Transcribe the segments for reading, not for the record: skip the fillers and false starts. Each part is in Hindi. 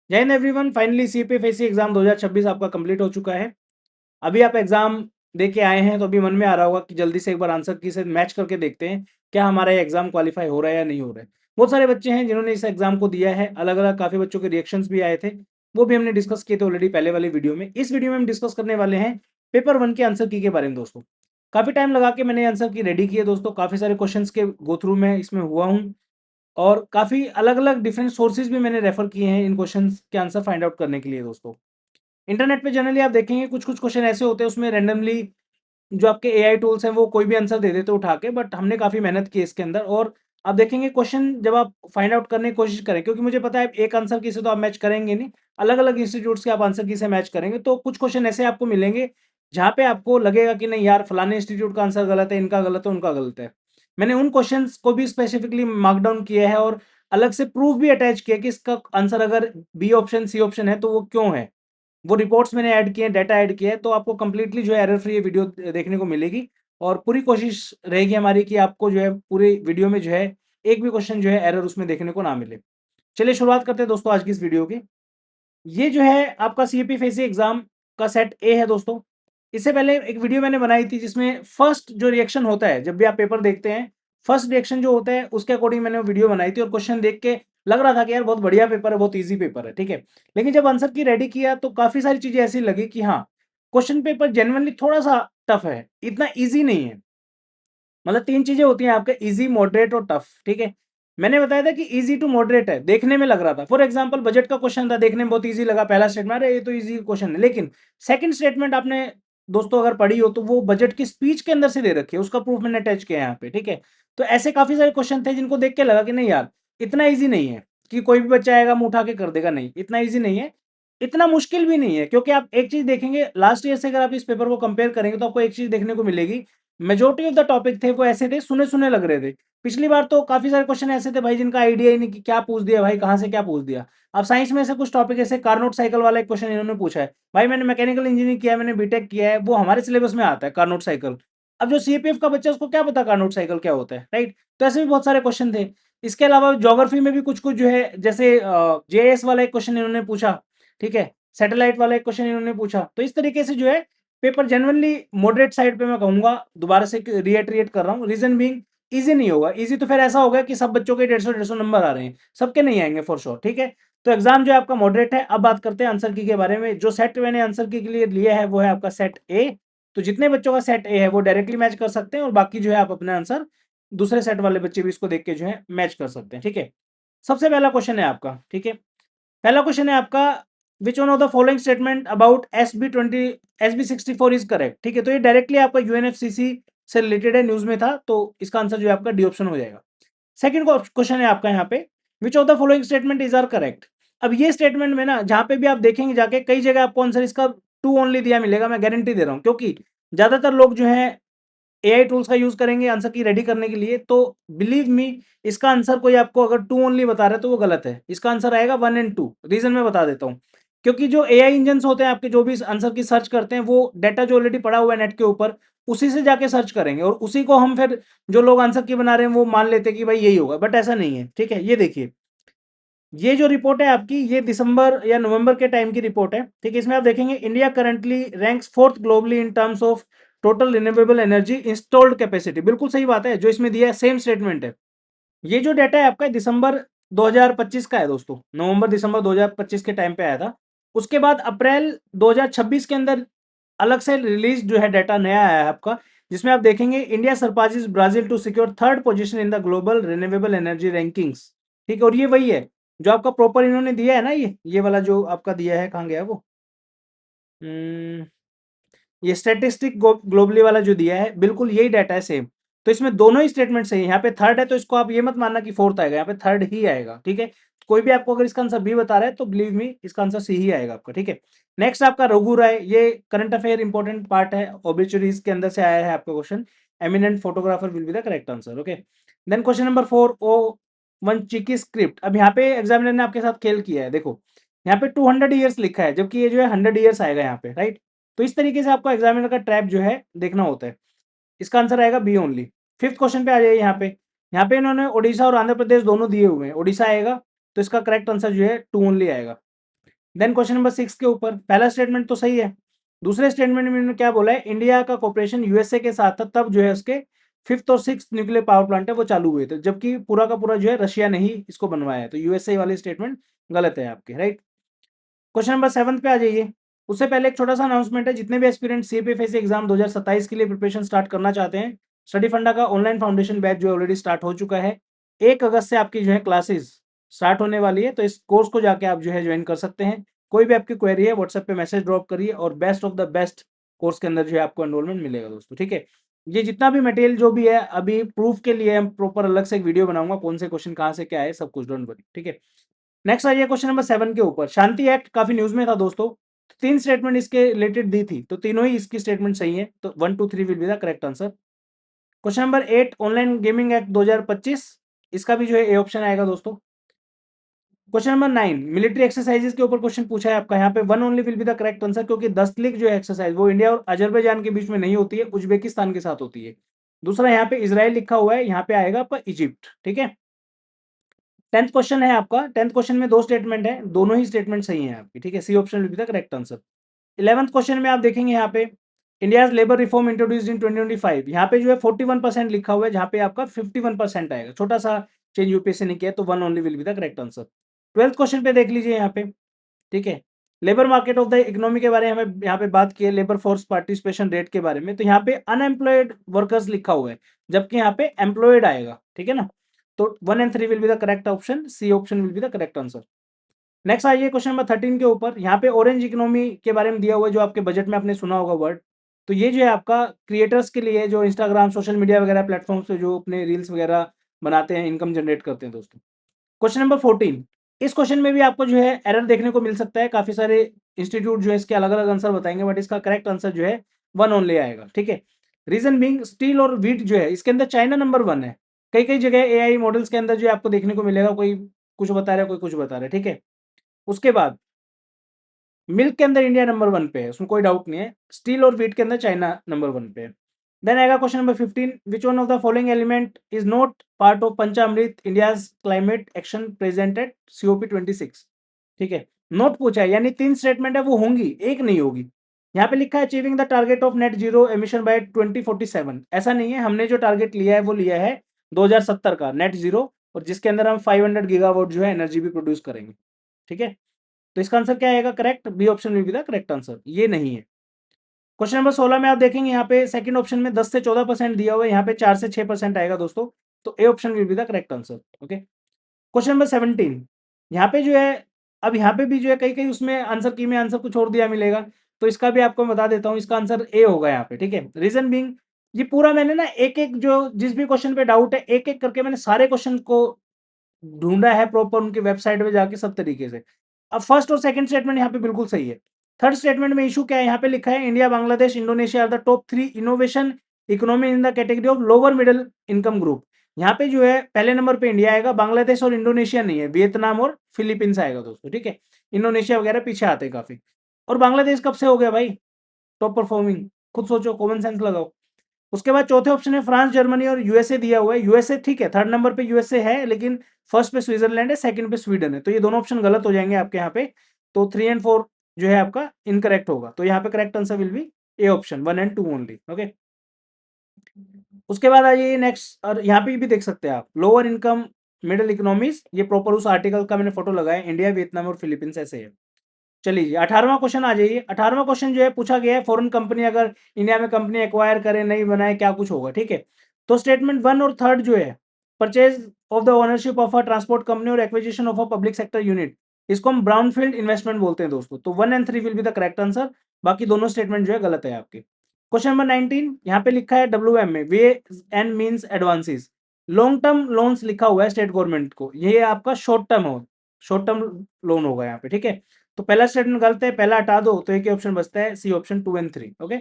जय हिंद एवरीवन। फाइनली सीपीएफएससी एग्जाम 2026 आपका कंप्लीट हो चुका है। अभी आप एग्जाम दे के आए हैं तो अभी मन में आ रहा होगा कि जल्दी से एक बार आंसर की से मैच करके देखते हैं क्या हमारा ये एग्जाम क्वालिफाई हो रहा है या नहीं हो रहा है। बहुत सारे बच्चे हैं जिन्होंने इस एग्जाम को दिया है, अलग अलग काफ़ी बच्चों के रिएक्शंस भी आए थे, वो भी हमने डिस्कस किए थे ऑलरेडी पहले वाली वीडियो में। इस वीडियो में हम डिस्कस करने वाले हैं पेपर 1 के आंसर की के बारे में। दोस्तों काफ़ी टाइम लगा के मैंने आंसर की रेडी की है दोस्तों, काफ़ी सारे क्वेश्चंस के गो थ्रू में इसमें हुआ हूँ और काफ़ी अलग अलग डिफरेंट सोर्सेज भी मैंने रेफर किए हैं इन क्वेश्चंस के आंसर फाइंड आउट करने के लिए। दोस्तों इंटरनेट पे जनरली आप देखेंगे कुछ कुछ क्वेश्चन ऐसे होते हैं उसमें रेंडमली जो आपके एआई टूल्स हैं वो कोई भी आंसर दे देते उठा के, बट हमने काफ़ी मेहनत की इसके अंदर। और आप देखेंगे क्वेश्चन जब आप फाइंड आउट करने की कोशिश करें, क्योंकि मुझे पता है एक आंसर की से तो आप मैच करेंगे नहीं, अलग अलग इंस्टीट्यूट्स के आप आंसर की से मैच करेंगे, तो कुछ क्वेश्चन ऐसे आपको मिलेंगे जहाँ पे आपको लगेगा कि नहीं यार फलाने इंस्टीट्यूट का आंसर गलत है, इनका गलत है, उनका गलत है। मैंने उन क्वेश्चंस को भी स्पेसिफिकली मार्क डाउन किया है और अलग से प्रूफ भी अटैच किया कि इसका आंसर अगर बी ऑप्शन सी ऑप्शन है तो वो क्यों है। वो रिपोर्ट्स मैंने ऐड किए हैं, डाटा ऐड किया है, तो आपको कंप्लीटली जो है एरर फ्री ये वीडियो देखने को मिलेगी। और पूरी कोशिश रहेगी हमारी कि आपको जो है पूरी वीडियो में जो है एक भी क्वेश्चन जो है एरर उसमें देखने को ना मिले। चलिए शुरुआत करते हैं दोस्तों आज की इस वीडियो की। ये जो है आपका सीपी फेसी एग्जाम का सेट ए है दोस्तों। इससे पहले एक वीडियो मैंने बनाई थी जिसमें फर्स्ट जो रिएक्शन होता है जब भी आप पेपर देखते हैं, फर्स्ट रिएक्शन जो होता है उसके अकॉर्डिंग मैंने वो वीडियो बनाई थी और क्वेश्चन देख के लग रहा था कि यार बहुत बढ़िया पेपर है, बहुत ईजी पेपर है, ठीक है। लेकिन जब आंसर की रेडी किया तो काफी सारी चीजें ऐसी लगी कि हाँ क्वेश्चन पेपर जेनुअनली थोड़ा सा टफ है, इतना ईजी नहीं है। मतलब 3 चीज़ें होती हैं आपके ईज़ी, मॉडरेट और टफ, ठीक है? मैंने बताया था कि ईज़ी टू मॉडरेट है, देखने में लग रहा था। फॉर एग्ज़ाम्पल बजट का क्वेश्चन था, देखने में बहुत ईज़ी लगा, पहला स्टेटमेंट अरे ये तो ईज़ी क्वेश्चन है। लेकिन सेकंड स्टेटमेंट आपने दोस्तों अगर पढ़ी हो तो वो बजट की स्पीच के अंदर से दे रखी है, उसका प्रूफ मैंने अटैच किया है यहाँ पे, ठीक है? तो ऐसे काफ़ी सारे क्वेश्चन थे जिनको देख के लगा कि नहीं यार, इतना ईज़ी नहीं है कि कोई भी बच्चा आएगा मुँह उठा के कर देगा, नहीं, इतना ईज़ी नहीं है, इतना मुश्किल भी नहीं है। क्योंकि आप एक चीज़ देखेंगे लास्ट ईयर से अगर आप इस पेपर को कंपेयर करेंगे तो आपको एक चीज़ देखने को मिलेगी, मेजॉरिटी ऑफ द टॉपिक थे वो ऐसे थे, सुने-सुने लग रहे थे। पिछली बार तो काफ़ी सारे क्वेश्चन ऐसे थे भाई जिनका आइडिया ही नहीं कि क्या पूछ दिया भाई, कहाँ से क्या पूछ दिया। अब साइंस में से कुछ टॉपिक ऐसे कार्नोट साइकिल वाला एक क्वेश्चन इन्होंने पूछा है। भाई मैंने मैकेनिकल इंजीनियरिंग किया है, मैंने बीटेक किया है, वो हमारे सिलेबस में आता है कार्नोट साइकिल। अब जो सीपीएफ का बच्चा है उसको क्या पता कार्नोट साइकिल क्या होता है, राइट? तो ऐसे भी बहुत सारे क्वेश्चन थे। इसके अलावा ज्योग्राफी में भी कुछ-कुछ जो है जैसे जेएस वाला एक क्वेश्चन इन्होंने पूछा, ठीक है? सैटेलाइट वाला एक क्वेश्चन इन्होंने पूछा। तो इस तरीके से जो है पेपर जेनुइनली मॉडरेट साइड पे मैं कहूँगा, दोबारा से रिएटरेट कर रहा हूँ, रीजन बीइंग ईज़ी नहीं होगा। ईज़ी तो फिर ऐसा होगा कि सब बच्चों के 150-150 नंबर आ रहे हैं, सबके नहीं आएँगे फॉर श्योर, ठीक है? तो एग्ज़ाम जो है आपका मॉडरेट है। अब बात करते हैं आंसर की के बारे में। जो सेट मैंने आंसर की के लिए लिया है वो है आपका सेट ए। तो जितने बच्चों का सेट ए है वो डायरेक्टली मैच कर सकते हैं और बाकी जो है आप अपना आंसर दूसरे सेट वाले बच्चे भी इसको देख के जो है मैच कर सकते हैं, ठीक है? सबसे पहला क्वेश्चन है आपका, ठीक है? पहला क्वेश्चन है आपका, which one of the following statement about SB64 is correct, ठीक है? तो ये डायरेक्टली आपका यूएनएफसीसी से रिलेटेड है, न्यूज में था, तो इसका आंसर जो है आपका डी ऑप्शन हो जाएगा। सेकंड क्वेश्चन है आपका यहाँ पे, which of the following statement is are correct. अब ये स्टेटमेंट में ना जहाँ पे भी आप देखेंगे जाके कई जगह आपको आंसर इसका टू ओनली दिया मिलेगा, मैं गारंटी दे रहा हूँ, क्योंकि ज्यादातर लोग जो है एआई टूल्स का यूज करेंगे आंसर की रेडी करने के लिए। तो बिलीव मी, इसका आंसर कोई आपको अगर टू ओनली बता रहा है तो वो गलत है। इसका आंसर आएगा 1 एंड 2। रीजन मैं बता देता हूँ, क्योंकि जो एआई इंजन होते हैं आपके जो भी आंसर की सर्च करते हैं वो डाटा जो ऑलरेडी पड़ा हुआ है नेट के ऊपर उसी से जाके सर्च करेंगे और उसी को हम फिर जो लोग आंसर की बना रहे हैं वो मान लेते हैं कि भाई यही होगा, बट ऐसा नहीं है, ठीक है? ये देखिए, ये जो रिपोर्ट है आपकी ये दिसंबर या नवंबर के टाइम की रिपोर्ट है, ठीक है? इसमें आप देखेंगे India currently ranks 4th globally in terms of total renewable energy installed capacity. बिल्कुल सही बात है, जो इसमें दिया है सेम स्टेटमेंट है। ये जो डाटा है आपका दिसंबर 2025 का है दोस्तों, नवंबर दिसंबर 2025 के टाइम पे आया था। उसके बाद अप्रैल 2026 के अंदर अलग से रिलीज जो है डाटा नया आया है आपका, जिसमें आप देखेंगे India surpasses Brazil to secure third position in the global renewable energy rankings, ठीक है? और ये वही है जो आपका प्रॉपर इन्होंने दिया है ना, ये वाला जो आपका दिया है, कहाँ गया वो? हम्म, ये स्टैटिस्टिक ग्लोबली वाला जो दिया है बिल्कुल यही डाटा है सेम। तो इसमें दोनों ही स्टेटमेंट सही है। यहाँ पे थर्ड है तो इसको आप ये मत मानना कि फोर्थ आएगा, यहाँ पे थर्ड ही आएगा, ठीक है? कोई भी आपको अगर इसका आंसर बी बता रहा है तो बिलीव मी इसका आंसर सी ही आएगा आपका, ठीक है? नेक्स्ट आपका रघु राय, ये करंट अफेयर इंपॉर्टेंट पार्ट है, ऑब्लिचुरीज के अंदर से आया है आपका question. Eminent photographer will be the correct answer, okay? Then question number 4, Ol Chiki script. अब यहाँ पे एग्जामिनर ने आपके साथ खेल किया है, देखो यहाँ पे 200 ईयर्स लिखा है जबकि ये जो है 100 ईयर्स आएगा यहाँ पे, राइट? तो इस तरीके से आपको एग्जामिनर का ट्रैप जो है देखना होता है। इसका आंसर आएगा बी ओनली। फिफ्थ क्वेश्चन पे आ जाइए। यहाँ पे इन्होंने ओडिशा और आंध्र प्रदेश दोनों दिए हुए हैं, ओडिशा आएगा, तो इसका करेक्ट आंसर जो है टू ओनली आएगा। देन क्वेश्चन नंबर 6 के ऊपर पहला स्टेटमेंट तो सही है, दूसरे स्टेटमेंट में इन्होंने क्या बोला है, इंडिया का कॉपरेशन यूएसए के साथ था, तब जो है उसके 5th और 6th न्यूक्लियर पावर प्लांट है वो चालू हुए थे, जबकि पूरा का पूरा जो है रशिया ने ही इसको बनवाया है, तो यूएसए वाली स्टेटमेंट गलत है आपके, राइट। क्वेश्चन नंबर 7 पे आ जाइए। उससे पहले एक छोटा सा अनाउंसमेंट है, जितने भी एस्पिरेंट सीपीएफएससी एग्जाम 2027 के लिए प्रिपरेशन स्टार्ट करना चाहते हैं, स्टडी फंडा का ऑनलाइन फाउंडेशन बैच जो ऑलरेडी स्टार्ट हो चुका है, 1 अगस्त से आपकी जो है क्लासेस स्टार्ट होने वाली है, तो इस कोर्स को जाके आप जो है ज्वाइन कर सकते हैं। कोई भी आपकी क्वेरी है व्हाट्सएप पे मैसेज ड्रॉप करिए, और best of the best course के अंदर जो है आपको एनरोलमेंट मिलेगा दोस्तों, ठीक है। ये जितना भी मटेरियल जो भी है, अभी प्रूफ के लिए हम प्रॉपर अलग से एक वीडियो बनाऊंगा, कौन से क्वेश्चन कहाँ से क्या है सब कुछ, डोंट वरी, ठीक है। नेक्स्ट आइए क्वेश्चन नंबर 7 के ऊपर, शांति एक्ट काफी न्यूज में था दोस्तों, तीन स्टेटमेंट इसके रिलेटेड दी थी, तो तीनों ही इसकी स्टेटमेंट सही है, तो 1 2 3 will be the correct answer. Question number 8 online gaming act 2025, इसका भी जो है ए ऑप्शन आएगा दोस्तों। क्वेश्चन नंबर 9 मिलिट्री एक्सरसाइजेस के ऊपर क्वेश्चन पूछा है आपका, यहाँ पे 1 only will be the correct answer, क्योंकि दस्तलिक जो है एक्सरसाइज वो इंडिया और अजरबैजान के बीच में नहीं होती है, उज्बेकिस्तान के साथ होती है। दूसरा यहाँ पे इसराइल लिखा हुआ है, यहाँ पे आएगा आपका इजिप्ट, ठीक है। 10th क्वेश्चन है आपका, 10th क्वेश्चन में दो स्टेटमेंट है, दोनों ही स्टेटमेंट सही है आपकी, ठीक है, C option will be the correct answer. 11th question में आप देखेंगे यहाँ पे, India labour reform introduced in 2025, यहाँ पे जो है 41% लिखा हुआ है, जहाँ पे आपका 51% आएगा, छोटा सा चेंज यूपीएससी ने किया, तो 1 only will be the correct answer. 12th question पे देख लीजिए यहाँ पे, ठीक है, labour market of the economy के बारे में हमें यहाँ पे बात की है, लेबर फोर्स पार्टिसिपेशन रेट के बारे में, तो यहाँ पे अनएम्प्लॉयड वर्कर्स लिखा हुआ है, जबकि यहाँ पे एम्प्लॉयड आएगा, ठीक है ना, तो 1 and 3 will be the correct option, C option will be the correct answer. Next आइए क्वेश्चन नंबर 13 के ऊपर, यहाँ पे ऑरेंज इकोनॉमी के बारे में दिया हुआ है, जो आपके बजट में आपने सुना होगा वर्ड, तो ये जो है आपका क्रिएटर्स के लिए, जो इंस्टाग्राम सोशल मीडिया वगैरह प्लेटफॉर्म से जो अपने रील्स वगैरह बनाते हैं, इनकम जनरेट करते हैं दोस्तों। क्वेश्चन नंबर 14, इस क्वेश्चन में भी आपको जो है एरर देखने को मिल सकता है, काफी सारे इंस्टीट्यूट जो है इसके अलग अलग आंसर बताएंगे, बट इसका करेक्ट आंसर जो है 1 ओनली आएगा, ठीक है। रीजन बीइंग स्टील और व्हीट जो है इसके अंदर चाइना नंबर 1 है, कई कई जगह एआई मॉडल्स के अंदर जो है आपको देखने को मिलेगा, कोई कुछ बता रहा है कोई कुछ बता रहा है, ठीक है। उसके बाद मिल्क के अंदर इंडिया नंबर 1 पे है, उसमें कोई डाउट नहीं है, स्टील और व्हीट के अंदर चाइना नंबर 1 पे है। देन आएगा question number 15, which one of the following element is not part of Panchamrit India's climate action presented COP 26, ठीक है। नोट पूछा है, यानी 3 स्टेटमेंट है वो होंगी, एक नहीं होगी। यहाँ पे लिखा है achieving the target of net zero emission by 2047, ऐसा नहीं है, हमने जो टारगेट लिया है वो लिया है 2070 का नेट जीरो, और जिसके अंदर हम 500 गीगावाट जो है एनर्जी भी प्रोड्यूस करेंगे, ठीक है। तो इसका आंसर क्या आएगा correct, B option will be the correct answer, ये नहीं है। क्वेश्चन नंबर 16 में आप देखेंगे यहाँ पे सेकंड ऑप्शन में 10 से 14% दिया हुआ है, यहाँ पे 4 से 6% आएगा दोस्तों, तो A option will be the correct answer, okay. Question number 17, यहाँ पे जो है, अब यहाँ पे भी जो है कहीं कहीं उसमें आंसर की में आंसर कुछ और दिया मिलेगा, तो इसका भी आपको बता देता हूँ, इसका आंसर ए होगा यहाँ पे, ठीक है। रीजन बीइंग, ये पूरा मैंने ना एक एक जो जिस भी क्वेश्चन पे डाउट है, एक एक करके मैंने सारे क्वेश्चन को ढूंढा है प्रॉपर उनकी वेबसाइट पे जाके सब तरीके से। अब फर्स्ट और सेकंड स्टेटमेंट यहाँ पे बिल्कुल सही है। थर्ड स्टेटमेंट में इशू क्या है, यहाँ पे लिखा है India Bangladesh Indonesia are the top 3 innovation economy in the category of lower middle income group. यहाँ पे जो है पहले नंबर पे इंडिया आएगा, बांग्लादेश और इंडोनेशिया नहीं है, वियतनाम और फिलीपींस आएगा दोस्तों, ठीक है। इंडोनेशिया वगैरह पीछे आते हैं काफी। और बांग्लादेश कब से हो गया भाई टॉप परफॉर्मिंग, खुद सोचो, कॉमन सेंस लगाओ। उसके बाद चौथे ऑप्शन है फ्रांस जर्मनी और यूएसए दिया हुआ है, यूएसए ठीक है, थर्ड नंबर पे यूएसए है, लेकिन फर्स्ट पे स्विट्जरलैंड है, सेकंड पे स्वीडन है, तो ये दोनों ऑप्शन गलत हो जाएंगे आपके यहाँ पे, तो 3 एंड 4 जो है आपका इनकरेक्ट होगा, तो यहाँ पे correct answer will B A option 1 and 2 only, okay. उसके बाद आ जाइए नेक्स्ट, और यहाँ पे भी देख सकते हैं आप लोअर इनकम मिडिल इकोनॉमीज, ये प्रॉपर उस आर्टिकल का मैंने फोटो लगाया, इंडिया वियतनाम और फिलीपींस ऐसे है। चलिए 18वां क्वेश्चन आ जाइए। 18वां क्वेश्चन जो है पूछा गया है, फॉरेन कंपनी अगर इंडिया में कंपनी एक्वायर करे नहीं बनाए क्या कुछ होगा, ठीक है। तो स्टेटमेंट 1 और 3 जो है, purchase of the ownership of a transport company और acquisition of a public sector unit, इसको हम ब्राउनफील्ड इन्वेस्टमेंट बोलते हैं दोस्तों, तो 1 and 3 will be the correct answer, बाकी दोनों स्टेटमेंट जो है गलत है आपके। क्वेश्चन नंबर 19, यहाँ पे लिखा है डब्ल्यू में way and means advances, long term loans लिखा हुआ है स्टेट गवर्नमेंट को, ये आपका शॉर्ट टर्म हो, शॉर्ट टर्म लोन होगा यहाँ पे, ठीक है। तो पहला स्टेटमेंट गलत है, पहला हटा दो, तो एक ही ऑप्शन बचता है सी ऑप्शन 2 एंड 3, ओके।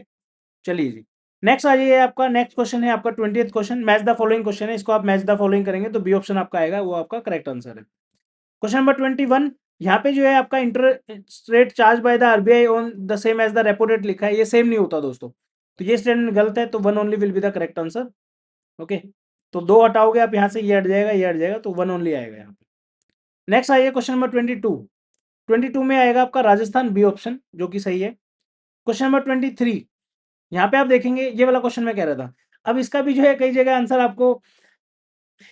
चलिए जी, नेक्स्ट आ जाइए, आपका नेक्स्ट क्वेश्चन है आपका 20th question, match the following question है, इसको आप मैच द फॉलोइंग करेंगे तो बी ऑप्शन आपका आएगा, वो आपका करेक्ट आंसर है। क्वेश्चन नंबर 21, यहाँ पे जो है आपका interest rate charge by the RBI on the same as the repo rate लिखा है, ये सेम नहीं होता दोस्तों, तो ये स्टेटमेंट गलत है, तो 1 only will be the correct answer, okay. तो 2 हटाओगे आप यहाँ से, ये हट जाएगा, ये हट जाएगा, तो 1 ओनली आएगा यहाँ पे। नेक्स्ट आइए क्वेश्चन नंबर 22, 22 में आएगा आपका राजस्थान, बी ऑप्शन, जो कि सही है। क्वेश्चन नंबर 23, यहाँ पे आप देखेंगे ये वाला क्वेश्चन मैं कह रहा था। अब इसका भी जो है कई जगह आंसर आपको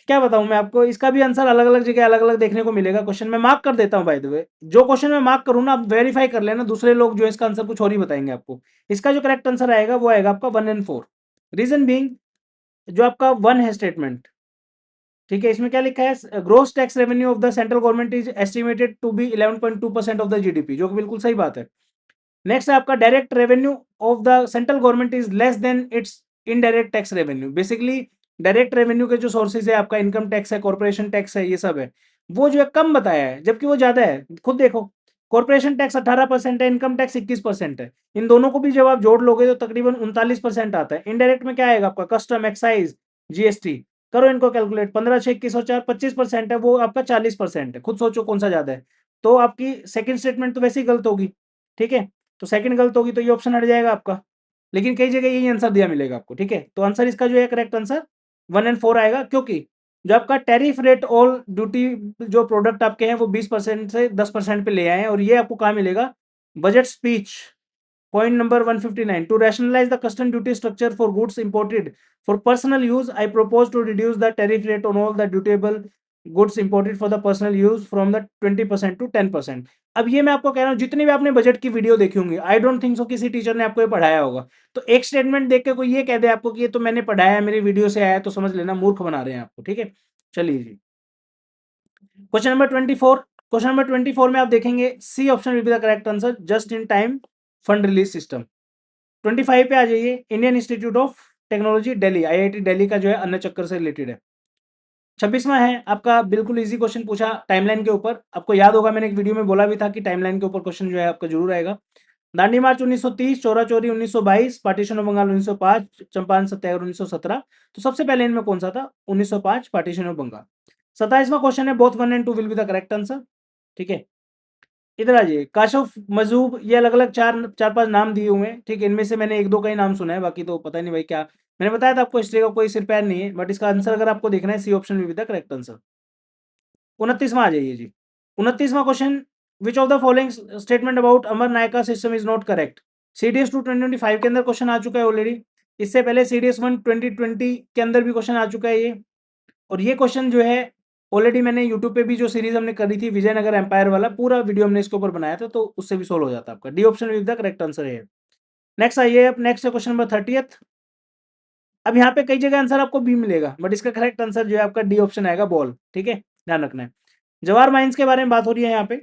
क्या बताऊं मैं आपको, इसका भी आंसर अलग अलग जगह अलग अलग देखने को मिलेगा। क्वेश्चन मैं मार्क कर देता हूं बाय द वे, जो क्वेश्चन मैं मार्क करूँ ना आप वेरीफाई कर लेना, दूसरे लोग जो इसका आंसर कुछ और ही बताएंगे आपको। इसका जो करेक्ट आंसर आएगा वो आएगा आपका 1 एंड 4। रीजन बीइंग, जो आपका 1 है स्टेटमेंट, ठीक है, इसमें क्या लिखा है, gross tax revenue of the central government is estimated to be 11.2% of the GDP, जो कि बिल्कुल सही बात है। नेक्स्ट है आपका direct revenue of the central government is less than its indirect tax revenue. Basically direct revenue के जो सोर्सेज है, आपका इनकम टैक्स है, कॉर्पोरेशन टैक्स है, ये सब है, वो जो है कम बताया है, जबकि वो ज्यादा है। खुद देखो, कॉर्पोरेशन टैक्स 18% है, इनकम टैक्स 21% है। इन दोनों को भी जब आप जोड़ लोगे तो तकरीबन 39% आता है। इनडायरेक्ट में क्या आएगा आपका, कस्टम, एक्साइज, जीएसटी, करो इनको कैलकुलेट, 15 6 21 और 4 25% है, वो आपका 40% है। खुद सोचो कौन सा ज्यादा है। तो आपकी सेकंड स्टेटमेंट तो वैसे ही गलत होगी, ठीक है, तो सेकंड गलत होगी तो ये ऑप्शन हट जाएगा आपका। लेकिन कई जगह यही आंसर दिया मिलेगा आपको, ठीक है। तो आंसर इसका जो है करेक्ट आंसर 1 एंड 4 आएगा, क्योंकि जो आपका टैरिफ रेट ऑल ड्यूटी जो प्रोडक्ट आपके हैं वो 20% से 10% पे ले आए हैं, और ये आपको कहाँ मिलेगा, budget speech point number 159, to rationalise the custom duty structure for goods imported for personal use I propose to reduce the tariff rate on all the dutiable goods imported for the personal use from the 20% to 10%। अब ये मैं आपको कह रहा हूँ, जितनी भी आपने बजट की वीडियो देखी होंगी, आई डोंट थिंक सो किसी टीचर ने आपको ये पढ़ाया होगा। तो एक स्टेटमेंट देख के कोई ये कह दे आपको कि ये तो मैंने पढ़ाया है, मेरी वीडियो से आया है, तो समझ लेना मूर्ख बना रहे हैं आपको, ठीक है। चलिए जी, क्वेश्चन नंबर 24। क्वेश्चन नंबर 24 में आप देखेंगे C option will be the correct answer, just in time fund release system. 25 पे आ जाइए, Indian Institute of Technology Delhi, IIT Delhi का जो है अन्न चक्कर से रिलेटेड है। 26वां है आपका, बिल्कुल इजी क्वेश्चन पूछा टाइमलाइन के ऊपर। आपको याद होगा मैंने एक वीडियो में बोला भी था कि टाइमलाइन के ऊपर क्वेश्चन जो है आपका जरूर आएगा। दांडी मार्च 1930, चोरा चोरी 1922, पार्टीशन ऑफ बंगाल 1905, चंपारण सत्याग्रह 1917। तो सबसे पहले इनमें कौन सा था, 1905, पार्टीशन ऑफ बंगाल। 27वां क्वेश्चन है, both 1 and 2 will be the correct answer, ठीक है। इधर आ जाइए, काशफ मजूब, ये अलग अलग चार चार पांच नाम दिए हुए हैं, ठीक है। इनमें से मैंने एक दो का ही नाम सुना है, बाकी तो पता नहीं भाई क्या। मैंने बताया था आपको हिस्ट्री का कोई सिर पैर नहीं है, बट इसका आंसर अगर आपको देखना है, C option will be the correct answer. 29वां आ जाइए जी। 29वां question, which of the following statement about Amar Nayaka system is not correct. CDS 2 2025 के अंदर क्वेश्चन आ चुका है ऑलरेडी। इससे पहले सीडीएस 1 2020 के अंदर भी क्वेश्चन आ चुका है ये। और ये क्वेश्चन जो है ऑलरेडी मैंने यूट्यूब पे भी जो सीरीज हमने करी थी विजयनगर एम्पायर वाला, पूरा वीडियो हमने इसके ऊपर बनाया था, तो उससे भी सोल्व हो जाता है आपका। D option with the correct answer है। नेक्स्ट आइए, अब नेक्स्ट है क्वेश्चन नंबर 30th। अब यहाँ पे कई जगह आंसर आपको बी मिलेगा, बट इसका करेक्ट आंसर जो है आपका डी ऑप्शन आएगा, बॉल, ठीक है, ध्यान रखना है। जवाहर माइंस के बारे में बात हो रही है यहाँ पे।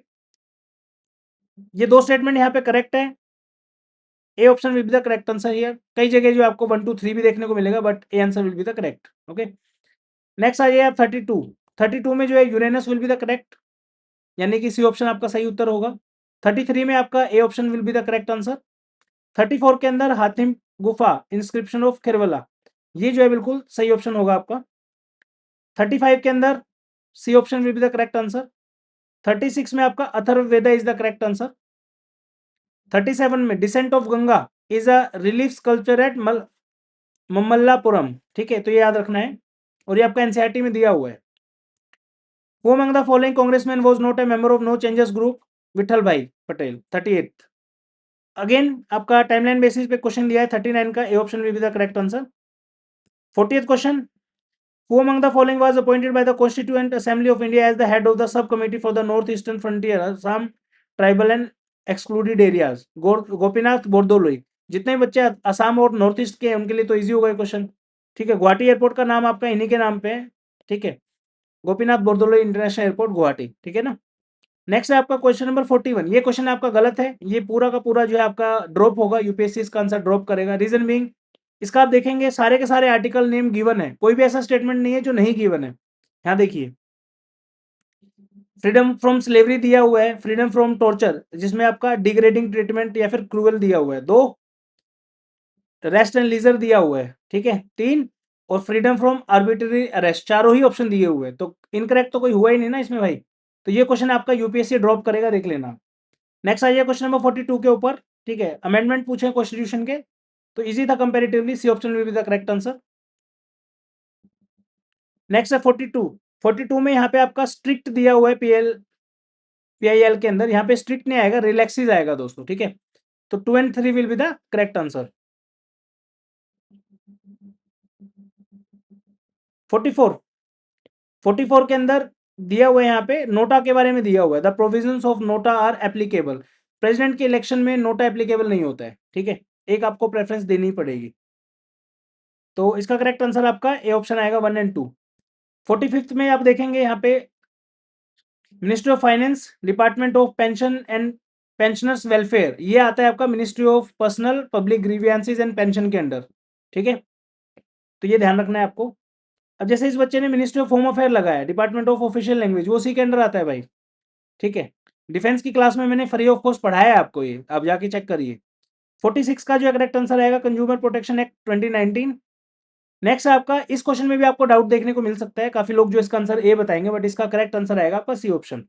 ये दो स्टेटमेंट यहाँ पे करेक्ट है, A option will be the correct answer here. कई जगह जो आपको 1 2 3 भी देखने को मिलेगा, but A answer will be the correct, okay. Next आ जाइए आप 32। 32 में जो है Uranus will be the correct, यानी कि सी ऑप्शन आपका सही उत्तर होगा। 33 में आपका A option will be the correct answer. 34 के अंदर हातिम गुफा, इंस्क्रिप्शन ऑफ खिरवला, ये जो है बिल्कुल सही ऑप्शन होगा आपका। 35 के अंदर C option will be the correct answer. 36 में आपका Atharvaveda is the correct answer. 37 में descent of Ganga is a relief sculpture at Mamallapuram, ठीक है, तो ये याद रखना है, और ये आपका एनसीईआरटी में दिया हुआ है। Who among the following congressman was not a member of No Changes Group? Vitthal भाई पटेल, 38। अगेन आपका टाइमलाइन बेसिस पे क्वेश्चन दिया है, 39 का A option will be the correct answer. 40th question, Who among the following was appointed by the Constituent Assembly of India as the head of the subcommittee for the Northeastern Frontier, Assam Tribal and Excluded Areas? Gopinath Bordoloi. जितने भी बच्चे असम और नॉर्थ ईस्ट के हैं उनके लिए तो इजी होगा क्वेश्चन, ठीक है। गुवाहाटी एयरपोर्ट का नाम आपका इन्हीं के नाम पे है, ठीक है, गोपीनाथ बोरदोलोई इंटरनेशनल एयरपोर्ट गुवाहाटी, ठीक है ना। नेक्स्ट है आपका क्वेश्चन नंबर 41। ये क्वेश्चन आपका गलत है, ये पूरा का पूरा जो है आपका ड्रॉप होगा, यूपीएससी इसका आंसर ड्रॉप करेगा। रीजन बीइंग, इसका आप देखेंगे सारे के सारे आर्टिकल नेम गिवन है, कोई भी ऐसा स्टेटमेंट नहीं है जो नहीं गिवन है। यहाँ देखिए, फ्रीडम फ्रॉम स्लेवरी दिया हुआ है, फ्रीडम फ्रॉम टॉर्चर जिसमें आपका डिग्रेडिंग ट्रीटमेंट या फिर क्रूअल दिया हुआ है, 2 रेस्ट एंड लीजर दिया हुआ है, ठीक है, 3 और फ्रीडम फ्रॉम आर्बिट्ररी अरेस्ट, चारों ही ऑप्शन दिए हुए हैं, तो इनकरेक्ट तो कोई हुआ ही नहीं ना इसमें भाई। तो ये क्वेश्चन आपका यूपीएससी ड्रॉप करेगा, देख लेना। नेक्स्ट आ जाइए क्वेश्चन नंबर 42 के ऊपर, ठीक है, अमेंडमेंट पूछे कॉन्स्टिट्यूशन के, तो इजी था comparatively, C option will be the correct answer. Next है 42। 42 में यहाँ पे आपका स्ट्रिक्ट दिया हुआ है, पीएल PIL के अंदर, यहाँ पे स्ट्रिक्ट नहीं आएगा, रिलैक्सिस आएगा दोस्तों, ठीक है। तो 2 and 3 will be the correct answer. 44, 44 के अंदर दिया हुआ है, यहाँ पे नोटा के बारे में दिया हुआ है, the provisions of NOTA are applicable. President के इलेक्शन में नोटा एप्लीकेबल नहीं होता है, ठीक है, एक आपको प्रेफरेंस देनी पड़ेगी। तो इसका करेक्ट आंसर आपका ए ऑप्शन आएगा, 1 and 2। 45th में आप देखेंगे यहाँ पे ministry of finance, department of pension and pensioners welfare, ये आता है आपका ministry of personnel public grievances and pension के अंडर, ठीक है। तो ये ध्यान रखना है आपको। अब जैसे इस बच्चे ने मिनिस्ट्री ऑफ होम अफेयर लगाया, डिपार्टमेंट ऑफ ऑफिशियल लैंग्वेज, वो उसी के अंडर आता है भाई, ठीक है। डिफेंस की क्लास में मैंने फ्री ऑफ कॉस्ट पढ़ाया है आपको, ये आप जाके चेक करिए। 46 का जो करेक्ट आंसर आएगा, कंज्यूमर प्रोटेक्शन एक्ट 2019। नेक्स्ट आपका, इस क्वेश्चन में भी आपको डाउट देखने को मिल सकता है, काफी लोग जो इसका आंसर ए बताएंगे, बट इसका करेक्ट आंसर आएगा आपका सी ऑप्शन।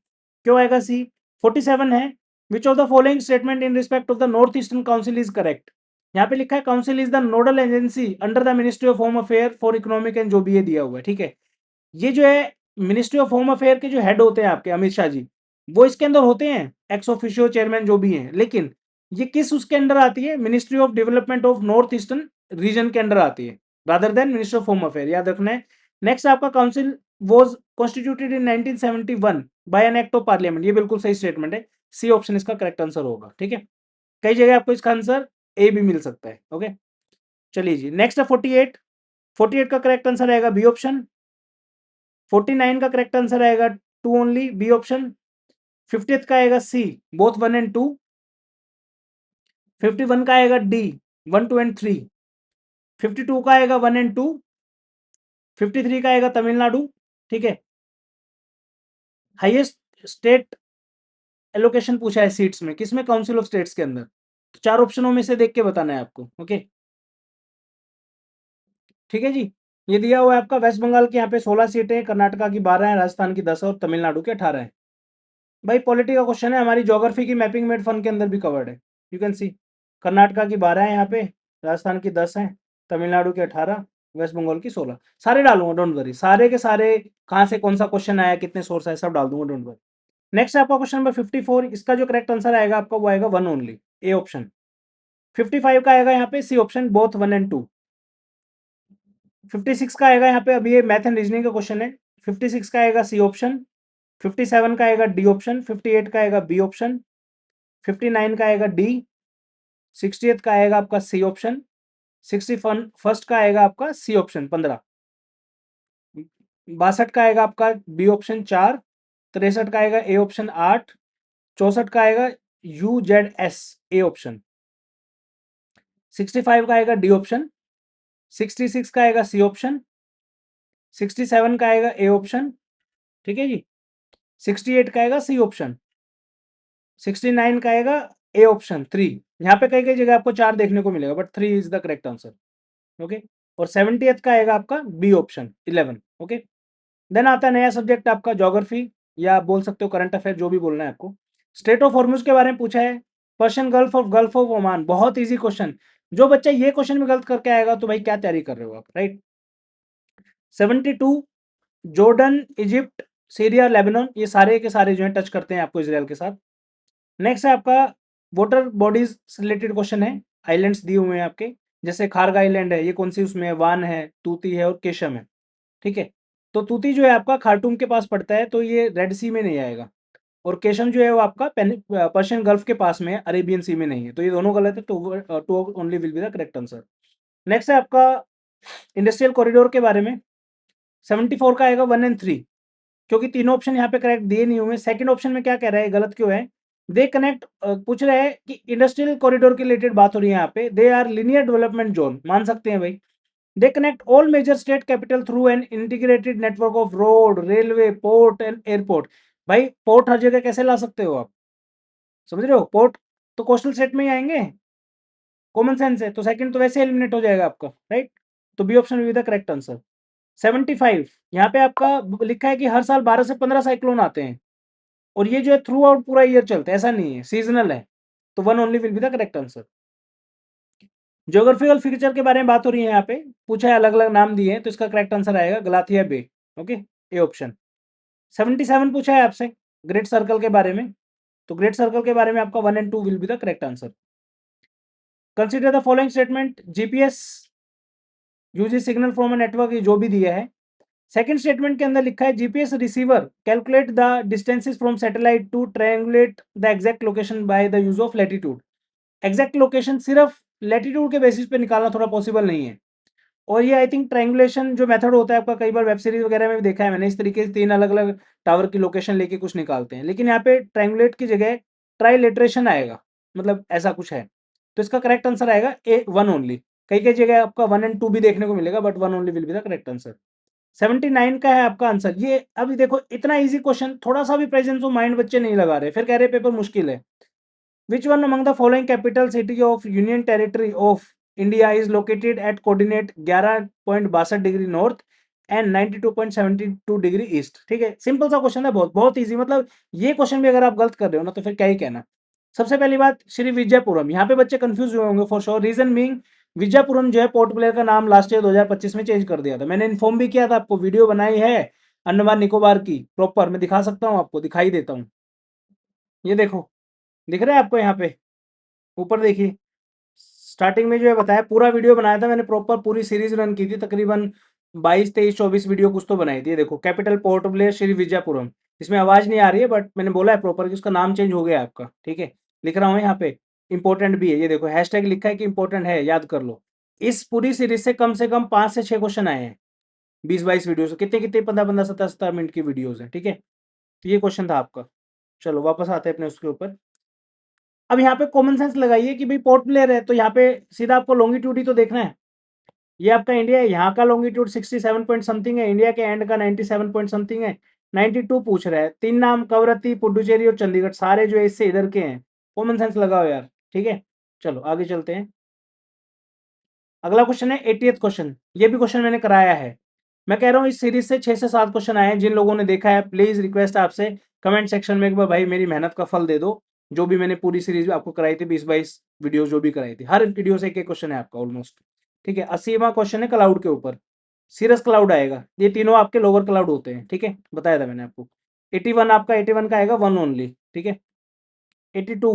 क्यों आएगा सी? 47 है, विच of the following statement in respect of the north eastern council is correct. यहाँ पे लिखा है council is the nodal agency under the ministry of home affair for economic and, जो भी ये दिया हुआ है, ठीक है। ये जो है मिनिस्ट्री ऑफ होम अफेयर के जो हेड होते हैं आपके अमित शाह जी, वो इसके अंदर होते हैं, एक्स ऑफिशियो चेयरमैन जो भी हैं, लेकिन ये किस उसके अंडर आती है? Ministry of development of north eastern region के अंडर आती है, rather than ministry of home affair, याद रखना है। नेक्स्ट आपका, council was constituted in 1971 by an act of parliament, ये बिल्कुल सही स्टेटमेंट है, सी ऑप्शन इसका करेक्ट आंसर होगा, ठीक है। कई जगह आपको इसका आंसर ए भी मिल सकता है, ओके। चलिए जी, नेक्स्ट है 48। 48 का करेक्ट आंसर आएगा बी ऑप्शन। 49 का करेक्ट आंसर आएगा two only, B option. 50th का आएगा सी, बोथ 1 and 2। 51 का आएगा डी, 1, 2 and 3। 52 का आएगा 1 and 2। 53 का आएगा तमिलनाडु, ठीक है। हाईएस्ट स्टेट एलोकेशन पूछा है सीट्स में, किसमें? काउंसिल ऑफ स्टेट्स के अंदर। तो चार ऑप्शनों में से देख के बताना है आपको, ओके, ठीक है जी। ये दिया हुआ है आपका, वेस्ट बंगाल के यहाँ पे 16 सीटें, कर्नाटका की 12 है, राजस्थान की 10 और तमिलनाडु के 18 है। भाई पॉलिटी का क्वेश्चन है, हमारी ज्योग्राफी की मैपिंग मेड फन के अंदर भी कवर्ड है, यू कैन सी। कर्नाटका की 12 है यहाँ पे, राजस्थान की 10 है, तमिलनाडु की 18, वेस्ट बंगाल की 16। सारे डालूंगा, डोंट वरी, सारे के सारे कहाँ से कौन सा क्वेश्चन आया, कितने सोर्स है, सब डाल दूंगा, डोंट वरी। नेक्स्ट आपका क्वेश्चन नंबर 54, इसका जो करेक्ट आंसर आएगा आपका, वो आएगा 1 ओनली, ए ऑप्शन। 55 का आएगा यहाँ पे सी ऑप्शन, बोथ 1 and 2। 56 का आएगा यहाँ पे, अभी ये मैथ एंड रीजनिंग का क्वेश्चन है, 56 का आएगा सी ऑप्शन। 57 का आएगा डी ऑप्शन। 58 का आएगा बी ऑप्शन। 59 का आएगा डी। 60th का आएगा आपका सी ऑप्शन। 61st का आएगा आपका सी ऑप्शन 15। 62 का आएगा आपका बी ऑप्शन 4। 63 का आएगा ए ऑप्शन 8। 64 का आएगा you Z S, A option. 65 का आएगा डी ऑप्शन। 66 का आएगा सी ऑप्शन। 67 का आएगा ए ऑप्शन, ठीक है जी। 68 का आएगा सी ऑप्शन। 69 का आएगा ए ऑप्शन 3। यहाँ पे कई कई जगह आपको 4 देखने को मिलेगा, but 3 is the correct answer, okay. और 70th का आएगा आपका बी ऑप्शन 11, ओके। देन आता है नया सब्जेक्ट आपका ज्योग्राफी, या आप बोल सकते हो करंट अफेयर, जो भी बोलना है आपको। स्ट्रेट ऑफ हॉर्मुज के बारे में पूछा है, पर्शियन गल्फ ऑफ ओमान, बहुत इजी क्वेश्चन। जो बच्चा ये क्वेश्चन में गलत करके आएगा तो भाई क्या तैयारी कर रहे हो आप, right. 72, Jordan, Egypt, Syria, Lebanon, ये सारे के सारे जो है टच करते हैं आपको इसराइल के साथ। नेक्स्ट है आपका वाटर बॉडीज से रिलेटेड क्वेश्चन है, आइलैंड्स दिए हुए हैं आपके, जैसे खारग आइलैंड है, ये कौन सी उसमें है? वान है, तूती है और केशम है, ठीक है। तो तूती जो है आपका खार्टूम के पास पड़ता है, तो ये रेड सी में नहीं आएगा। और केशम जो है वो आपका पर्शियन गल्फ के पास में है, अरेबियन सी में नहीं है, तो ये दोनों गलत है, तो two only will be the correct answer. Next है आपका इंडस्ट्रियल कॉरिडोर के बारे में। 74 का आएगा 1 and 3, क्योंकि तीनों ऑप्शन यहाँ पे करेक्ट दिए नहीं हुए। सेकंड ऑप्शन में क्या कह रहा है, गलत क्यों है? दे कनेक्ट, पूछ रहे हैं कि इंडस्ट्रियल कॉरिडोर के रिलेटेड बात हो रही है यहाँ पे, they are linear development zone, मान सकते हैं भाई। They connect all major state capital through an integrated network of road, railway, port and airport. भाई पोर्ट हर जगह कैसे ला सकते हो आप, समझ रहे हो? पोर्ट तो कोस्टल स्टेट में ही आएंगे, कॉमन सेंस है, तो सेकंड तो वैसे एलिमिनेट हो जाएगा आपका, राइट। तो B option will be the correct answer. 75, यहाँ पे आपका लिखा है कि हर साल 12 से 15 साइक्लोन आते हैं, और ये जो है थ्रू आउट पूरा ईयर चलता है, ऐसा नहीं है, सीजनल है। तो 1 only will be the correct answer. Geographical feature के बारे में बात हो रही है, यहाँ पे पूछा है, अलग अलग नाम दिए हैं, तो इसका करेक्ट आंसर आएगा Galathea bay, okay, A option. 77 पूछा है आपसे, ग्रेट सर्कल के बारे में, तो ग्रेट सर्कल के बारे में आपका 1 and 2 will be the correct answer. Consider the following statement, GPS uses signal from a network, ये जो भी दिया है। सेकंड स्टेटमेंट के अंदर लिखा है GPS receiver calculate the distances from satellite to triangulate the exact location by the use of latitude. Exact location सिर्फ लैटिट्यूड के बेसिस पे निकालना थोड़ा पॉसिबल नहीं है, और ये आई थिंक ट्रायंगुलेशन जो मेथड होता है आपका, कई बार वेब सीरीज वगैरह में भी देखा है मैंने, इस तरीके से 3 अलग-अलग टावर की लोकेशन लेके कुछ निकालते हैं, लेकिन यहाँ पे ट्रायंगुलेट की जगह ट्राइलेटरेशन आएगा, मतलब ऐसा कुछ है। तो इसका करेक्ट आंसर आएगा ए 1 ओनली। कई-कई जगह आपका 1 एंड 2 भी देखने को मिलेगा, but 1 only will be the correct answer. 79 का है आपका आंसर। ये अभी देखो इतना ईज़ी क्वेश्चन, थोड़ा-सा भी प्रेजेंस ऑफ माइंड बच्चे नहीं लगा रहे, फिर कह रहे पेपर मुश्किल है। Which one among the following capital city of Union Territory of India is located at coordinate 11.62 degree north and 92.72 degree east? ठीक है, सिंपल सा क्वेश्चन है, बहुत बहुत इजी। मतलब ये क्वेश्चन भी अगर आप गलत कर रहे हो ना, तो फिर क्या ही कहना। सबसे पहली बात, श्री विजयपुरम, यहाँ पे बच्चे कंफ्यूज हुए होंगे for sure. Reason being, Vijayapuram जो है पोर्ट ब्लेयर का नाम लास्ट ईयर 2025 में चेंज कर दिया था। मैंने इन्फॉर्म भी किया था आपको, वीडियो बनाई है अंडमान निकोबार की प्रॉपर, मैं दिखा सकता हूँ आपको, दिखाई देता हूँ। ये देखो, दिख रहा है आपको यहाँ पे ऊपर, देखिए स्टार्टिंग में जो है बताया, पूरा वीडियो बनाया था मैंने, प्रॉपर पूरी सीरीज रन की थी, तकरीबन 22 23 24 वीडियो कुछ तो बनाई थी। ये देखो, capital port Blair Shri Vijayapuram. इसमें आवाज नहीं आ रही है, बट मैंने बोला है प्रॉपर कि उसका नाम चेंज हो गया है आपका, ठीक है। लिख रहा हूँ यहाँ पे, इंपॉर्टेंट भी है, ये देखो हैशटैग लिखा है कि इंपॉर्टेंट है, याद कर लो। इस पूरी सीरीज से कम 5 से 6 क्वेश्चन आए हैं 20-22 वीडियो से, कितने कितने 15-15 17-17 मिनट की वीडियोज है, ठीक है। तो ये क्वेश्चन था आपका। चलो वापस आते हैं अपने उसके ऊपर। अब यहाँ पे कॉमन सेंस लगाइए कि भाई पोर्ट ब्लेयर है, तो यहाँ पे सीधा आपको लॉन्गिट्यूड ही तो देखना है। ये आपका इंडिया है, यहाँ का लॉन्गिट्यूड 67 पॉइंट समथिंग है, इंडिया के एंड का 97 पॉइंट समथिंग है। 92 पूछ रहा है। 3 नाम, कवरत्ती, पुडुचेरी और चंडीगढ़, सारे जो है इससे इधर के हैं। कॉमन सेंस लगाओ यार, ठीक है। चलो आगे चलते हैं। अगला क्वेश्चन है 80th क्वेश्चन। ये भी क्वेश्चन मैंने कराया है। मैं कह रहा हूँ इस सीरीज से 6 से 7 क्वेश्चन आए हैं। जिन लोगों ने देखा है प्लीज रिक्वेस्ट आपसे, कमेंट सेक्शन में एक बार भाई मेरी मेहनत का फल दे दो। जो भी मैंने पूरी सीरीज आपको कराई थी, 20-22 वीडियो जो भी कराई थी, हर वीडियो से एक एक क्वेश्चन है आपका ऑलमोस्ट, ठीक है। 80वां क्वेश्चन है क्लाउड के ऊपर। सीरस क्लाउड आएगा, ये तीनों आपके लोअर क्लाउड होते हैं, ठीक है, बताया था मैंने आपको। 81 आपका, 81 का आएगा 1 ओनली, ठीक है। 82,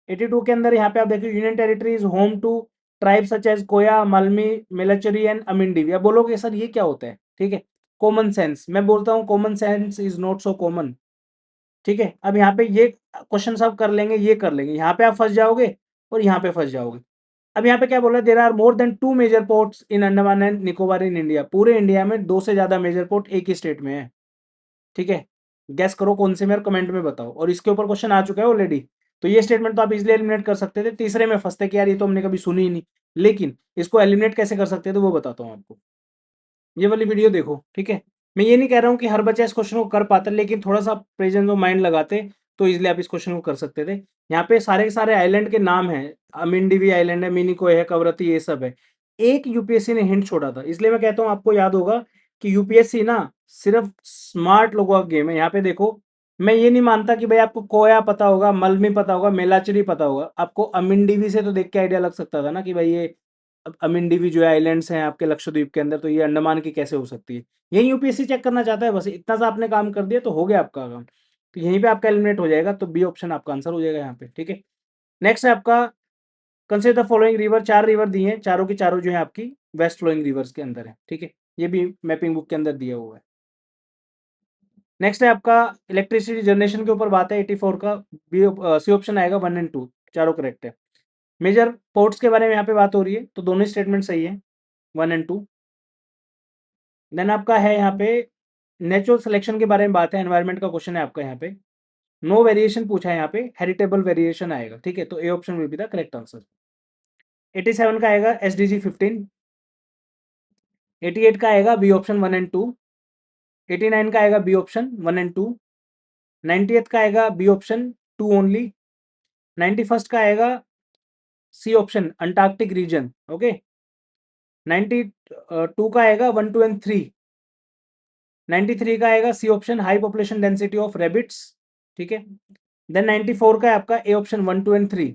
82 के अंदर यहाँ पे आप देखिए, union territory is home to tribe such as Koya, Malmi, Melacheri and Amindivi. अब बोलोगे सर ये क्या होता है, ठीक है। कॉमन सेंस, मैं बोलता हूँ common sense is not so common, ठीक है। अब यहाँ पे ये क्वेश्चन सब कर लेंगे, ये कर लेंगे, यहाँ पे आप फंस जाओगे और यहाँ पे फंस जाओगे। अब यहाँ पे क्या बोला है, there are more than 2 major ports in Andaman and Nicobar in India. पूरे इंडिया में 2 से ज्यादा मेजर पोर्ट एक ही स्टेट में है, ठीक है। गैस करो कौन से में, और कमेंट में बताओ। और इसके ऊपर क्वेश्चन आ चुका है ऑलरेडी, तो ये स्टेटमेंट तो आप इजिली एलिमिनेट कर सकते थे। तीसरे में फंसते कि यार ये तो हमने कभी सुनी ही नहीं, लेकिन इसको एलिमिनेट कैसे कर सकते थे वो बताता हूँ आपको। ये वाली वीडियो देखो, ठीक है। मैं ये नहीं कह रहा हूँ कि हर बच्चा इस क्वेश्चन को कर पाता, लेकिन थोड़ा सा प्रेजेंस ऑफ माइंड लगाते तो इजिली आप इस क्वेश्चन को कर सकते थे। यहाँ पे सारे के सारे आइलैंड के नाम हैं, अमिंडीवी आइलैंड है, मिनिकोय है, कवरत्ती, ये सब है। एक यूपीएससी ने हिंट छोड़ा था, इसलिए मैं कहता हूँ आपको याद होगा कि यूपीएससी ना सिर्फ स्मार्ट लोगों का गेम है। यहाँ पे देखो, मैं ये नहीं मानता कि भाई आपको कोया पता होगा, मलमी पता होगा, मेलाचरी पता होगा। आपको अमिंडीवी से तो देख के आइडिया लग सकता था ना कि भाई ये अब अमिंडीवी जो है आइलैंड्स हैं आपके लक्षद्वीप के अंदर, तो ये अंडमान की कैसे हो सकती है। यही यूपीएससी चेक करना चाहता है, बस इतना सा आपने काम कर दिया तो हो गया आपका काम। तो यहीं पे आपका एलिमिनेट हो जाएगा, तो बी ऑप्शन आपका आंसर हो जाएगा यहाँ पे, ठीक है। नेक्स्ट है आपका, consider the following river. 4 river दी हैं, चारों की चारों जो है आपकी वेस्ट फ्लोइंग रिवर्स के अंदर है, ठीक है। ये भी मैपिंग बुक के अंदर दिया हुआ है। नेक्स्ट है आपका इलेक्ट्रिसिटी जनरेशन के ऊपर बात है, 84 का। बी सी ऑप्शन आएगा 1 एंड 2, चारों करेक्ट है। मेजर पोर्ट्स के बारे में यहाँ पे बात हो रही है, तो दोनों स्टेटमेंट सही है, 1 एंड 2। देन आपका है यहाँ पे नेचुरल सिलेक्शन के बारे में बात है, एनवायरनमेंट का क्वेश्चन है आपका यहाँ पे। नो वेरिएशन पूछा है यहाँ पे, हेरिटेबल वेरिएशन आएगा, ठीक है। तो A option will be the correct answer. 87 का आएगा SDG 15। 88 का आएगा बी ऑप्शन 1 एंड 2। 89 का आएगा बी ऑप्शन 1 एंड 2। 90th का आएगा बी ऑप्शन 2 ओनली। 91st का आएगा C option Antarctic region, okay. 92 का आएगा 1 2 एंड 3। 93 का आएगा C option high population density of rabbits, ठीक है। देन 94 का है आपका ए ऑप्शन 1 2 एंड 3।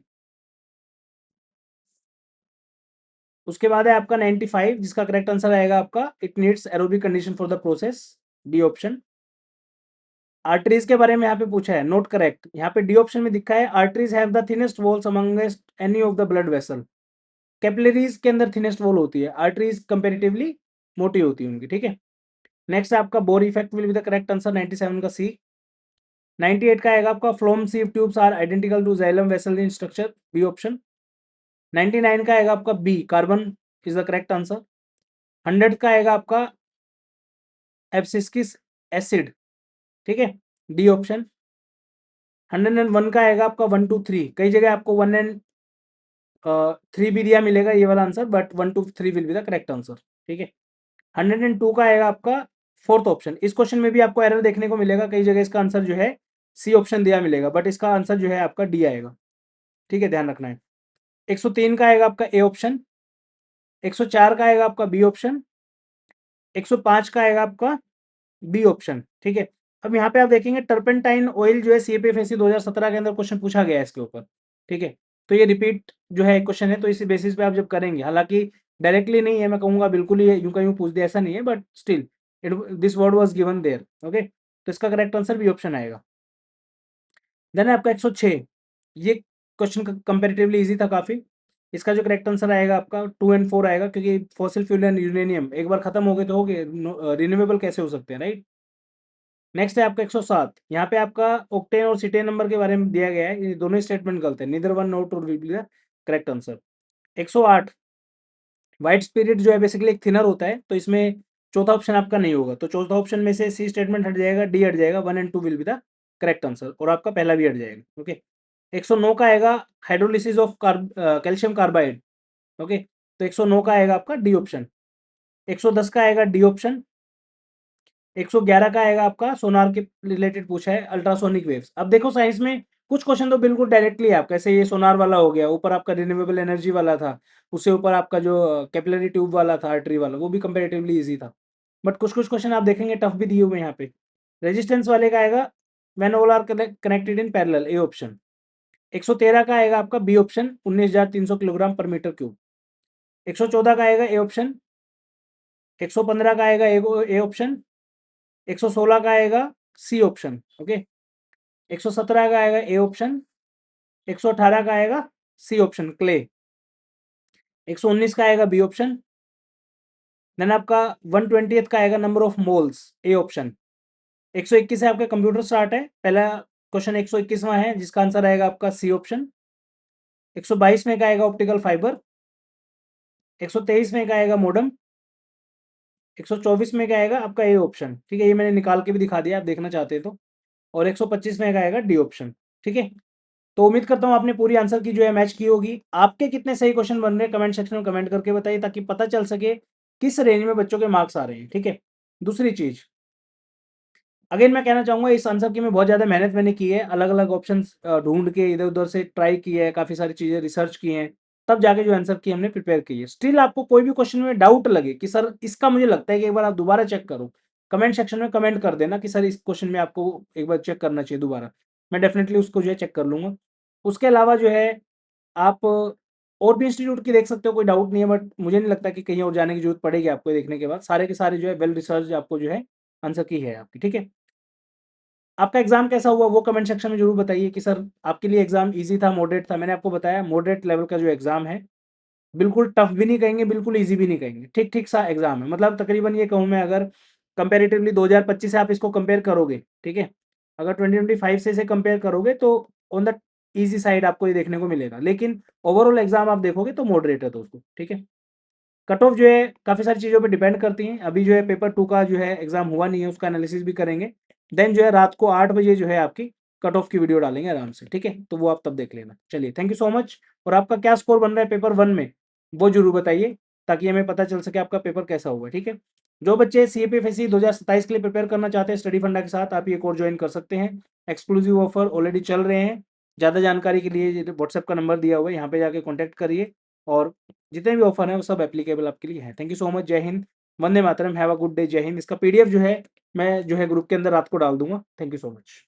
उसके बाद है आपका 95, जिसका करेक्ट आंसर आएगा आपका it needs aerobic condition for the process, D option. Arteries के बारे में यहाँ पे पूछा है, नोट करेक्ट। यहाँ पे डी ऑप्शन में दिखा है arteries have the thinnest walls amongst any of the blood vessel. Capillaries के अंदर थिनेस्ट वॉल होती है, आर्टरीज कंपेरेटिवली मोटी होती है उनकी, ठीक है। नेक्स्ट है आपका Bohr effect will be the correct answer, 97 का सी। 98 का आएगा आपका phloem sieve tubes are identical to xylem vessel in structure, B option. 99 का आएगा आपका B, carbon is the correct answer. 100 का आएगा आपका एब्सिस्किस एसिड, ठीक है, डी ऑप्शन। 101 का आएगा आपका 1 2 3, कई जगह आपको 1 एंड 3 भी दिया मिलेगा ये वाला answer, but 1 2 3 will be the correct answer, ठीक है। 102 का आएगा आपका फोर्थ ऑप्शन। इस क्वेश्चन में भी आपको एरर देखने को मिलेगा, कई जगह इसका आंसर जो है सी ऑप्शन दिया मिलेगा, बट इसका आंसर जो है आपका डी आएगा, ठीक है, ध्यान रखना है। 103 का आएगा आपका ए ऑप्शन। 104 का आएगा आपका बी ऑप्शन। 105 का आएगा आपका बी ऑप्शन, ठीक है। अब यहाँ पे आप देखेंगे टर्पेंटाइन ऑयल जो है सीएपीएफएससी 2017 के अंदर क्वेश्चन पूछा गया है इसके ऊपर, ठीक है। तो ये रिपीट जो है क्वेश्चन है, तो इसी बेसिस पे आप जब करेंगे, हालांकि डायरेक्टली नहीं है, मैं कहूँगा बिल्कुल ही यूं का यूं पूछ दिया ऐसा नहीं है, but still this word was given there, okay. तो इसका करेक्ट आंसर बी ऑप्शन आएगा। देन आपका 106, ये क्वेश्चन कंपेरेटिवली इजी था काफी। इसका जो करेक्ट आंसर आएगा आपका 2 एंड 4 आएगा, क्योंकि फॉसिल फ्यूल एंड यूरेनियम एक बार खत्म हो गए तो हो गए, रिन्यूएबल कैसे हो सकते हैं, राइट। नेक्स्ट है आपका 107, यहाँ पे आपका ऑक्टेन और सिटेन नंबर के बारे में दिया गया है, ये दोनों स्टेटमेंट गलत है, नीदर वन नोट और will be the correct answer. 108, white spirit जो है बेसिकली एक थिनर होता है, तो इसमें चौथा ऑप्शन आपका नहीं होगा, तो चौथा ऑप्शन में से सी स्टेटमेंट हट जाएगा, डी हट जाएगा, 1 and 2 will be the correct answer, और आपका पहला भी हट जाएगा, ओके। 109 का आएगा hydrolysis of calcium carbide, okay, तो 109 का आएगा आपका डी ऑप्शन। 110 का आएगा डी ऑप्शन। 111 का आएगा आपका सोनार के रिलेटेड पूछा है, अल्ट्रासोनिक वेव्स। अब देखो साइंस में कुछ क्वेश्चन तो बिल्कुल डायरेक्टली है आपका, ऐसे ये सोनार वाला हो गया, ऊपर आपका रिन्यूएबल एनर्जी वाला था, उससे ऊपर आपका जो कैपिलरी ट्यूब वाला था, आर्टरी वाला, वो भी कंपेरेटिवली इजी था। बट कुछ कुछ क्वेश्चन आप देखेंगे टफ भी दिए हुए हैं यहाँ पे। रेजिस्टेंस वाले का आएगा when all are connected in parallel, A option. 113 का आएगा आपका B option, 19,300 kilogram per metre cube. 114 का आएगा ए ऑप्शन। 115 का आएगा ए ऑप्शन। 116 का आएगा सी ऑप्शन, ओके। 117 का आएगा ए ऑप्शन। 118 का आएगा सी ऑप्शन, क्ले। 119 का आएगा बी ऑप्शन। देन आपका 120th का आएगा number of moles, A option. 121 से आपका कंप्यूटर स्टार्ट है, पहला क्वेश्चन 121वां है, जिसका आंसर आएगा आपका सी ऑप्शन। 122 में का आएगा ऑप्टिकल फाइबर। 123 में का आएगा मॉडेम। 124 में का आएगा आपका ए ऑप्शन, ठीक है, ये मैंने निकाल के भी दिखा दिया, आप देखना चाहते हैं तो। और 125 में का आएगा डी ऑप्शन, ठीक है। तो उम्मीद करता हूँ आपने पूरी आंसर की जो है मैच की होगी। आपके कितने सही क्वेश्चन बन रहे हैं कमेंट सेक्शन में कमेंट करके बताइए, ताकि पता चल सके किस रेंज में बच्चों के मार्क्स आ रहे हैं, ठीक है। दूसरी चीज, अगेन मैं कहना चाहूंगा, इस आंसर की में बहुत ज़्यादा मेहनत मैंने की है, अलग अलग ऑप्शन ढूंढ के इधर उधर से ट्राई की है, काफ़ी सारी चीज़ें रिसर्च की हैं, तब जाके जो आंसर की हमने प्रिपेयर की है। स्टिल आपको कोई भी क्वेश्चन में डाउट लगे कि सर इसका मुझे लगता है कि एक बार आप दोबारा चेक करो, कमेंट सेक्शन में कमेंट कर देना कि सर इस क्वेश्चन में आपको एक बार चेक करना चाहिए दोबारा, मैं डेफिनेटली उसको जो है चेक कर लूँगा। उसके अलावा जो है आप और भी इंस्टीट्यूट की देख सकते हो, कोई डाउट नहीं है, बट मुझे नहीं लगता कि कहीं और जाने की जरूरत पड़ेगी आपको देखने के बाद, सारे के सारे जो है वेल रिसर्च आपको जो है आंसर की है आपकी, ठीक है। आपका एग्जाम कैसा हुआ वो कमेंट सेक्शन में जरूर बताइए कि सर आपके लिए एग्जाम इजी था, मॉडरेट था। मैंने आपको बताया मॉडरेट लेवल का जो एग्जाम है, बिल्कुल टफ भी नहीं कहेंगे, बिल्कुल इजी भी नहीं कहेंगे, ठीक ठीक सा एग्जाम है। मतलब तकरीबन ये कहूँ मैं, अगर कंपेरेटिवली 2025 से आप इसको कंपेयर करोगे, ठीक है, अगर 2025 से इसे कंपेयर करोगे तो ऑन द ईजी साइड आपको ये देखने को मिलेगा, लेकिन ओवरऑल एग्जाम आप देखोगे तो मॉडरेट है दोस्तों, ठीक है। कट ऑफ जो है काफ़ी सारी चीज़ों पे डिपेंड करती हैं। अभी जो है पेपर 2 का जो है एग्जाम हुआ नहीं है, उसका एनालिसिस भी करेंगे। देन जो है रात को 8 बजे जो है आपकी कट ऑफ की वीडियो डालेंगे आराम से, ठीक है, तो वो आप तब देख लेना। चलिए, थैंक यू सो मच। और आपका क्या स्कोर बन रहा है पेपर 1 में, वो जरूर बताइए, ताकि हमें पता चल सके आपका पेपर कैसा हुआ, ठीक है। जो बच्चे CAPFSC 2027 के लिए प्रिपेयर करना चाहते हैं स्टडी फंडा के साथ, आप ये कोर्स ज्वाइन कर सकते हैं। एक्सक्लूसिव ऑफर ऑलरेडी चल रहे हैं। ज़्यादा जानकारी के लिए व्हाट्सएप का नंबर दिया हुआ है, यहाँ पे जाके कॉन्टैक्ट करिए, और जितने भी ऑफर हैं वो सब एप्लीकेबल आपके लिए हैं। Thank you so much. जय Hind, Vande Mataram, have a good day, जय हिंद। इसका PDF जो है मैं जो है ग्रुप के अंदर रात को डाल दूंगा। Thank you so much.